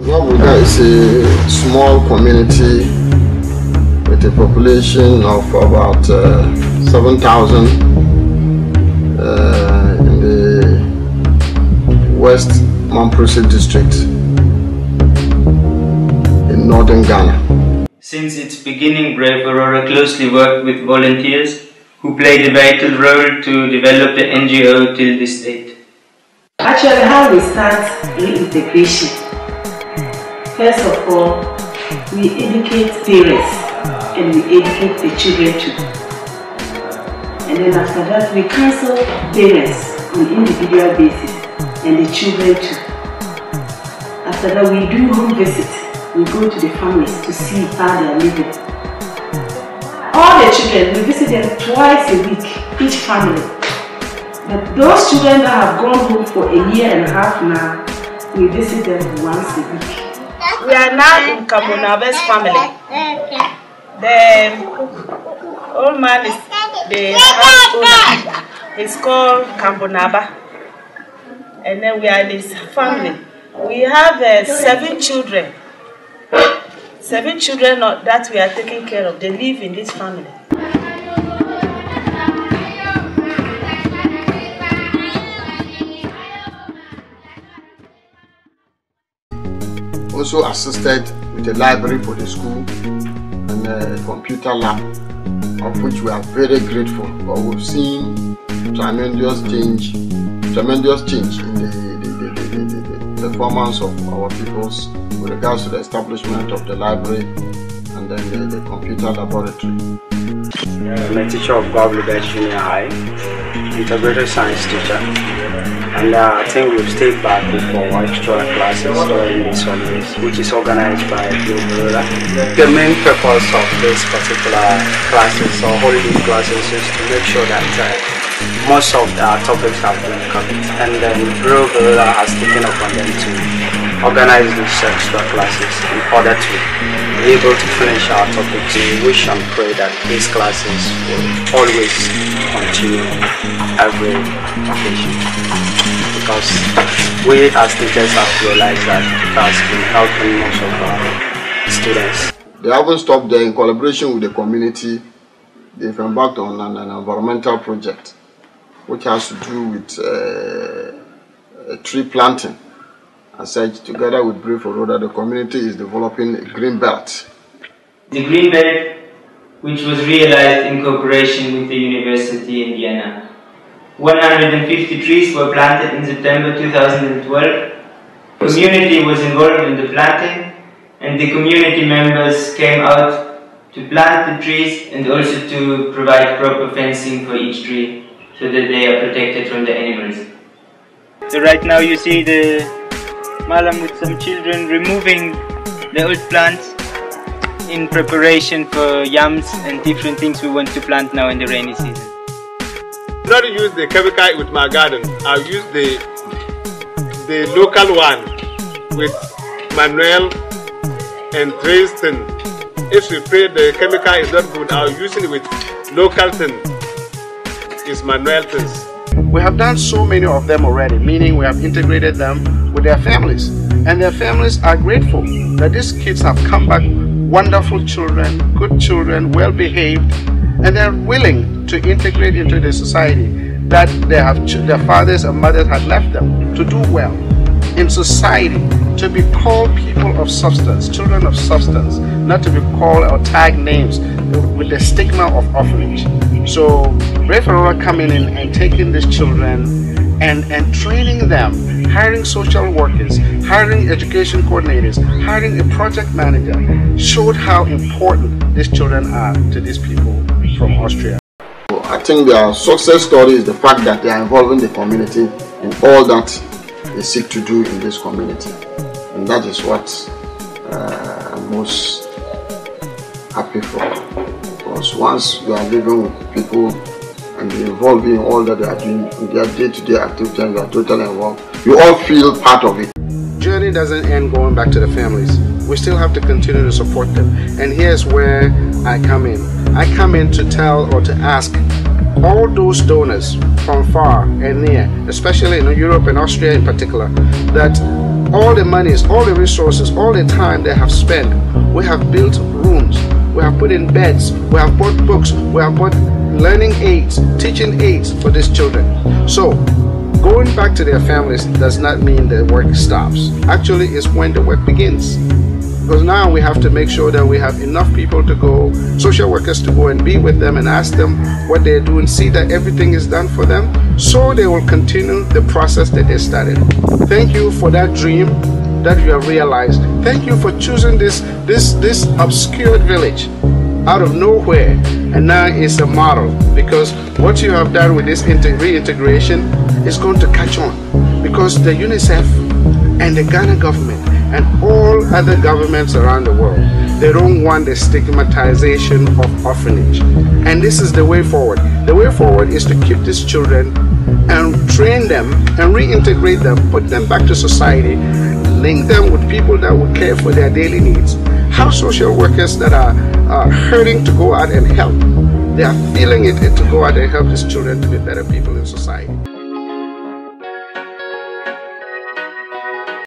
Braveaurora is a small community with a population of about 7,000 in the West Mamprose district in northern Ghana. Since its beginning, Braveaurora closely worked with volunteers who played a vital role to develop the NGO till this date. Actually, how we start reintegration? First of all, we educate parents and we educate the children too. And then after that, we counsel parents on individual basis and the children too. After that, we do home visits. We go to the families to see how they are living. All the children, we visit them twice a week, each family. But those children that have gone home for a year and a half now, we visit them once a week. We are now in Kambonaba's family. The old man is the house owner. He's called Kambonaba. And then we are in his family. We have 7 children. 7 children that we are taking care of. They live in this family. Also assisted with a library for the school and a computer lab, of which we are very grateful. But we've seen tremendous change in the performance of our pupils with regards to the establishment of the library and then the computer laboratory. I'm a teacher of Braveaurora Junior High, integrated science teacher. And I think we've stayed back for extra classes during these holidays, which is organized by Braveaurora. The main purpose of this particular classes or holiday classes is to make sure that most of our topics have been covered. And then Braveaurora has taken upon them to organize these extra classes in order to be able to finish our topics. We wish and pray that these classes will always continue every occasion, because we as teachers have realized that it has been helping most of our students. They haven't stopped there. In collaboration with the community, they've embarked on an environmental project which has to do with tree planting. As such, together with Braveaurora, the community is developing a green belt. The green belt, which was realized in cooperation with the University in Vienna. 150 trees were planted in September 2012. Community was involved in the planting, and the community members came out to plant the trees and also to provide proper fencing for each tree so that they are protected from the animals. So right now you see the Malam with some children removing the old plants in preparation for yams and different things we want to plant now in the rainy season. Not use the chemical with my garden. I'll use the local one with Manuel and Dresden. If we pray the chemical is not good, I'll use it with local thing. It's Manuel things. We have done so many of them already, meaning we have integrated them with their families. And their families are grateful that these kids have come back wonderful children, good children, well behaved, and they're willing to integrate into the society that their fathers and mothers had left them, to do well in society, to be called people of substance, children of substance, not to be called or tagged names with the stigma of orphanage. So Braveaurora coming in and taking these children and training them, hiring social workers, hiring education coordinators, hiring a project manager, showed how important these children are to these people from Austria. I think their success story is the fact that they are involving the community in all that they seek to do in this community. And that is what I'm most happy for. Because once you are living with people and you're involved in all that they are doing in their day-to-day activities and you are totally involved, you all feel part of it. Journey doesn't end going back to the families. We still have to continue to support them. And here's where I come in. I come in to tell or to ask all those donors from far and near, especially in Europe and Austria in particular, that all the monies, all the resources, all the time they have spent. We have built rooms, we have put in beds, we have bought books, we have bought learning aids, teaching aids for these children. So going back to their families does not mean the work stops. Actually, it's when the work begins. Because now we have to make sure that we have enough people to go, social workers to go and be with them and ask them what they're doing, see that everything is done for them, so they will continue the process that they started. Thank you for that dream that you have realized. Thank you for choosing this obscured village out of nowhere, and now it's a model, because what you have done with this reintegration is going to catch on, because the UNICEF and the Ghana government and all other governments around the world, they don't want the stigmatization of orphanage. And this is the way forward. The way forward is to keep these children and train them and reintegrate them, put them back to society, link them with people that will care for their daily needs. How social workers that are hurting to go out and help, they are feeling it to go out and help these children to be better people in society.